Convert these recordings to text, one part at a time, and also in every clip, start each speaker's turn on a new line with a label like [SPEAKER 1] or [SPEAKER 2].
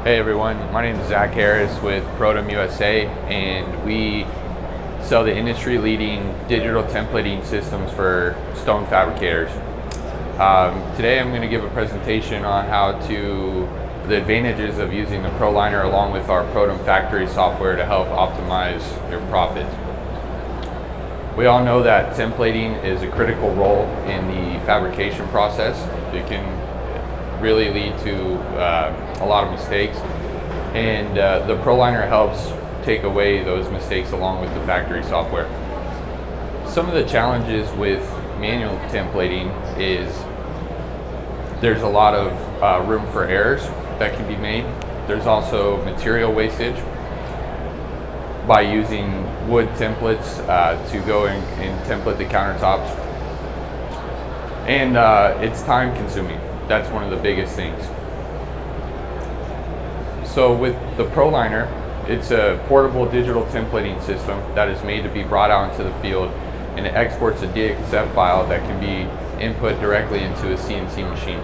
[SPEAKER 1] Hey everyone, my name is Zach Harris with Prodim USA, and we sell the industry-leading digital templating systems for stone fabricators. Today I'm going to give a presentation on the advantages of using the Proliner along with our Prodim Factory software to help optimize your profits. We all know that templating is a critical role in the fabrication process. It can really lead to a lot of mistakes, and the Proliner helps take away those mistakes along with the factory software. Some of the challenges with manual templating is there's a lot of room for errors that can be made. There's also material wastage by using wood templates to go and template the countertops, and it's time consuming. That's one of the biggest things. So with the Proliner, it's a portable digital templating system that is made to be brought out into the field, and it exports a DXF file that can be input directly into a CNC machine.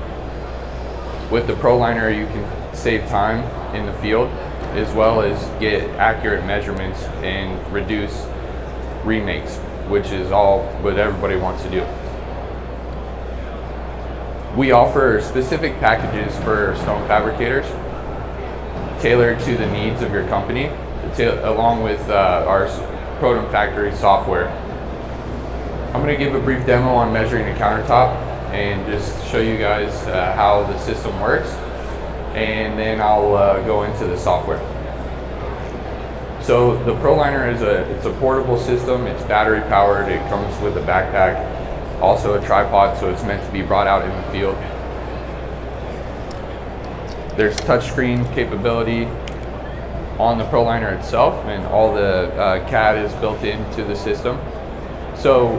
[SPEAKER 1] With the Proliner, you can save time in the field as well as get accurate measurements and reduce remakes, which is all what everybody wants to do. We offer specific packages for stone fabricators tailored to the needs of your company, along with our Prodim Factory software. I'm going to give a brief demo on measuring a countertop and just show you guys how the system works, and then I'll go into the software. So the Proliner it's a portable system. It's battery powered. It comes with a backpack, also a tripod, so it's meant to be brought out in the field. There's touchscreen capability on the Proliner itself, and all the CAD is built into the system. So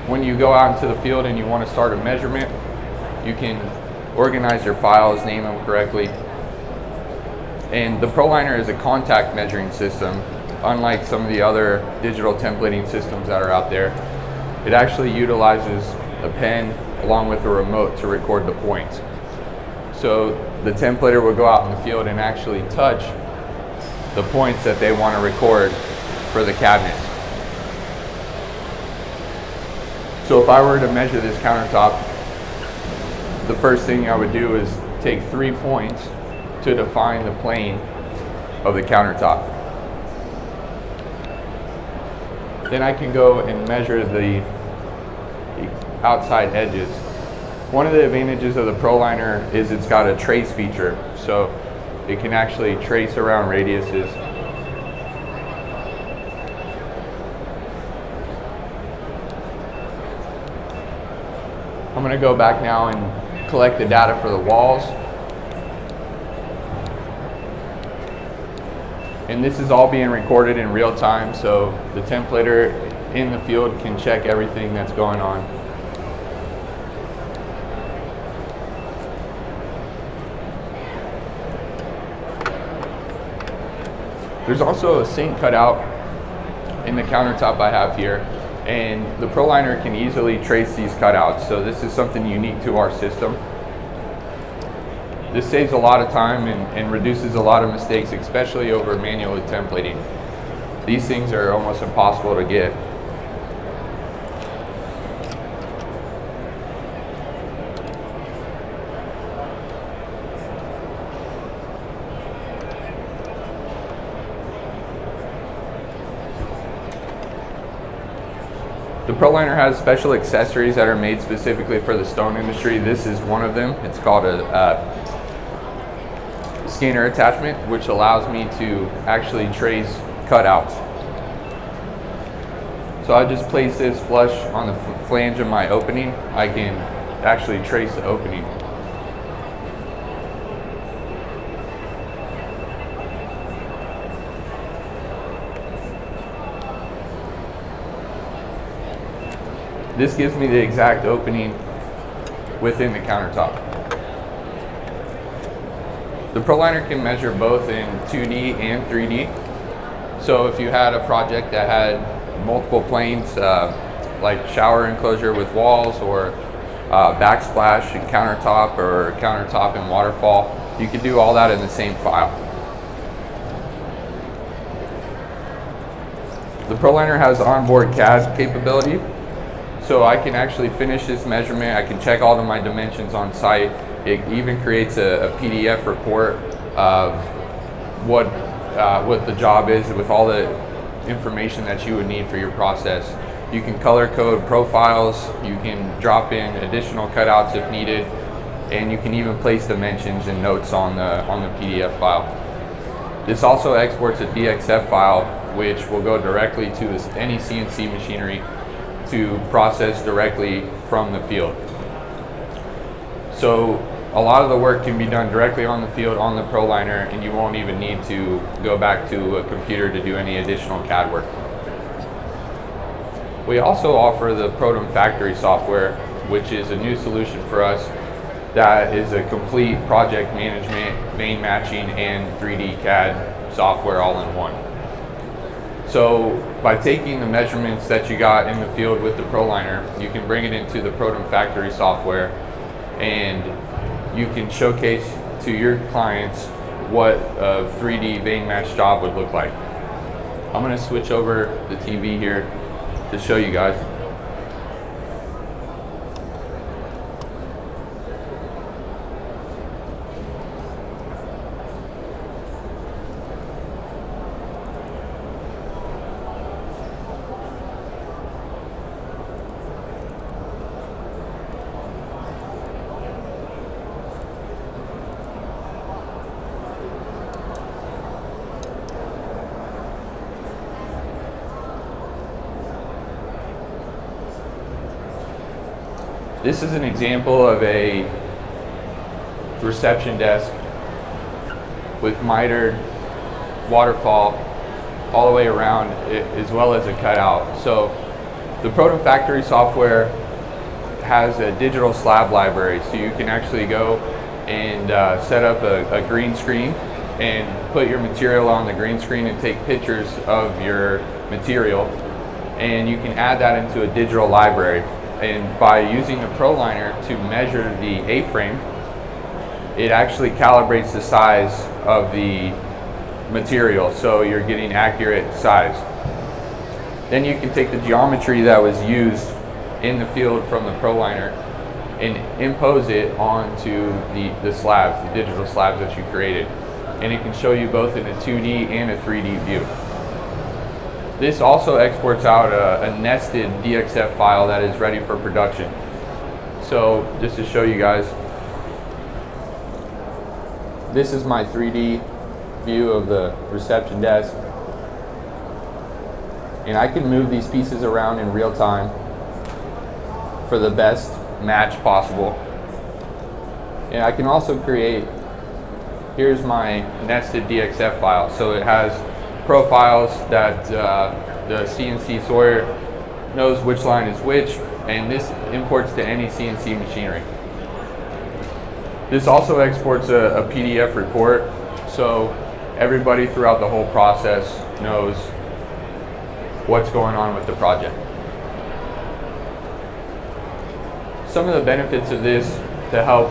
[SPEAKER 1] when you go out into the field and you want to start a measurement, you can organize your files, name them correctly. And the Proliner is a contact measuring system, unlike some of the other digital templating systems that are out there. It actually utilizes a pen along with a remote to record the points. So the templater will go out in the field and actually touch the points that they want to record for the cabinets. So if I were to measure this countertop, the first thing I would do is take 3 points to define the plane of the countertop. Then I can go and measure the outside edges. One of the advantages of the Proliner is it's got a trace feature, so it can actually trace around radiuses. I'm going to go back now and collect the data for the walls. And this is all being recorded in real time, so the templater in the field can check everything that's going on. There's also a sink cutout in the countertop I have here, and the Proliner can easily trace these cutouts, so this is something unique to our system. This saves a lot of time and reduces a lot of mistakes, especially over manually templating. These things are almost impossible to get. The Proliner has special accessories that are made specifically for the stone industry. This is one of them. It's called a scanner attachment, which allows me to actually trace cutouts. So I just place this flush on the flange of my opening. I can actually trace the opening. This gives me the exact opening within the countertop. The Proliner can measure both in 2D and 3D. So if you had a project that had multiple planes, like shower enclosure with walls, or backsplash and countertop, or countertop and waterfall, You can do all that in the same file. The Proliner has onboard CAD capability, so I can actually finish this measurement. I can check all of my dimensions on site. It even creates a PDF report of what the job is with all the information that you would need for your process. You can color code profiles, you can drop in additional cutouts if needed, and you can even place dimensions and notes on the PDF file. This also exports a DXF file, which will go directly to any CNC machinery to process directly from the field. So a lot of the work can be done directly on the field on the Proliner, and you won't even need to go back to a computer to do any additional CAD work. We also offer the Prodim Factory software, which is a new solution for us that is a complete project management, vein matching, and 3D CAD software all in one. So by taking the measurements that you got in the field with the Proliner, you can bring it into the Prodim Factory software, and you can showcase to your clients what a 3D vein match job would look like. I'm going to switch over the TV here to show you guys. This is an example of a reception desk with mitered waterfall all the way around, as well as a cutout. So the Prodim Factory software has a digital slab library, so you can actually go and set up a green screen and put your material on the green screen and take pictures of your material, and you can add that into a digital library. And by using the Proliner to measure the A-frame, it actually calibrates the size of the material, so you're getting accurate size. Then you can take the geometry that was used in the field from the Proliner and impose it onto the slabs, the digital slabs that you created. And it can show you both in a 2D and a 3D view. This also exports out a nested DXF file that is ready for production. So just to show you guys, this is my 3D view of the reception desk. And I can move these pieces around in real time for the best match possible. And I can also create, here's my nested DXF file. So it has profiles that the CNC sorter knows which line is which, and this imports to any CNC machinery. This also exports a PDF report, so everybody throughout the whole process knows what's going on with the project. Some of the benefits of this to help,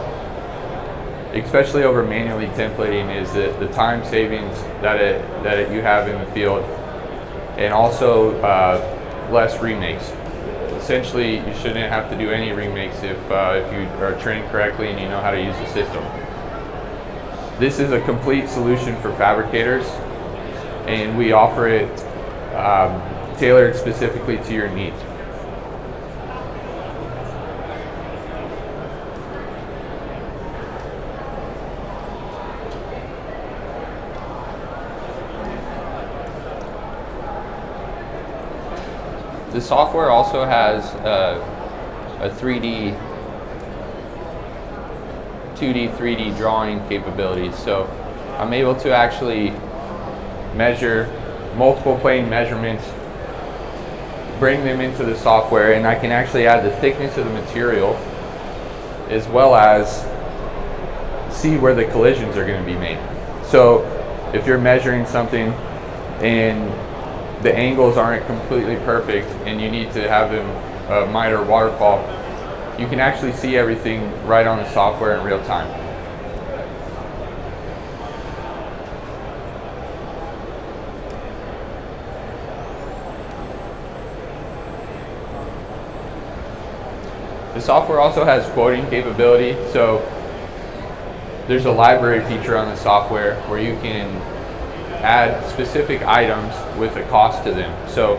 [SPEAKER 1] especially over manually templating, is the time savings that you have in the field, and also less remakes. Essentially, you shouldn't have to do any remakes if you are trained correctly and you know how to use the system. This is a complete solution for fabricators, and we offer it tailored specifically to your needs. The software also has a 2D, 3D drawing capability. So I'm able to actually measure multiple plane measurements, bring them into the software, and I can actually add the thickness of the material as well as see where the collisions are going to be made. So if you're measuring something and the angles aren't completely perfect and you need to have them miter waterfall, you can actually see everything right on the software in real time. The software also has quoting capability, so there's a library feature on the software where you can add specific items with a cost to them. So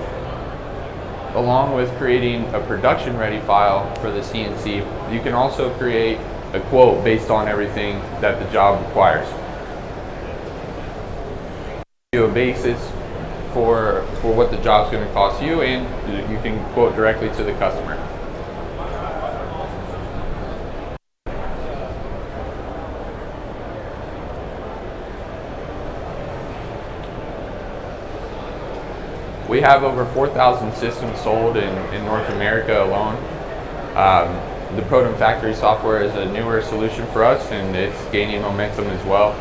[SPEAKER 1] along with creating a production ready file for the CNC, you can also create a quote based on everything that the job requires. Do a basis for what the job's going to cost you, and you can quote directly to the customer. We have over 4,000 systems sold in North America alone. The Prodim Factory software is a newer solution for us, and it's gaining momentum as well.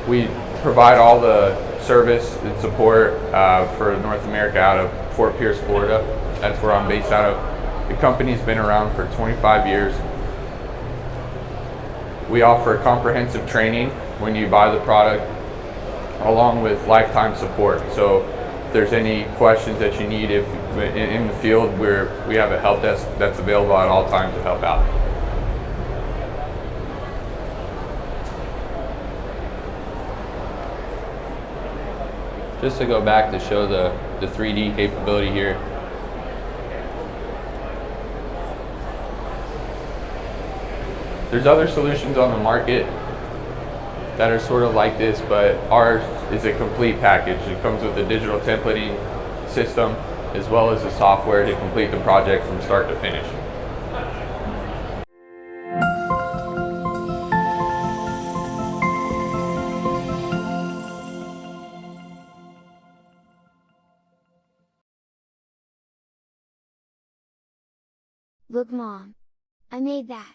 [SPEAKER 1] We provide all the service and support for North America out of Fort Pierce, Florida. That's where I'm based out of. The company's been around for 25 years. We offer comprehensive training when you buy the product, along with lifetime support. So if there's any questions that you need in the field, we have a help desk that's available at all times to help out. Just to go back to show the 3D capability here. There's other solutions on the market that are sort of like this, but ours is a complete package. It comes with a digital templating system as well as the software to complete the project from start to finish.
[SPEAKER 2] Look, Mom, I made that.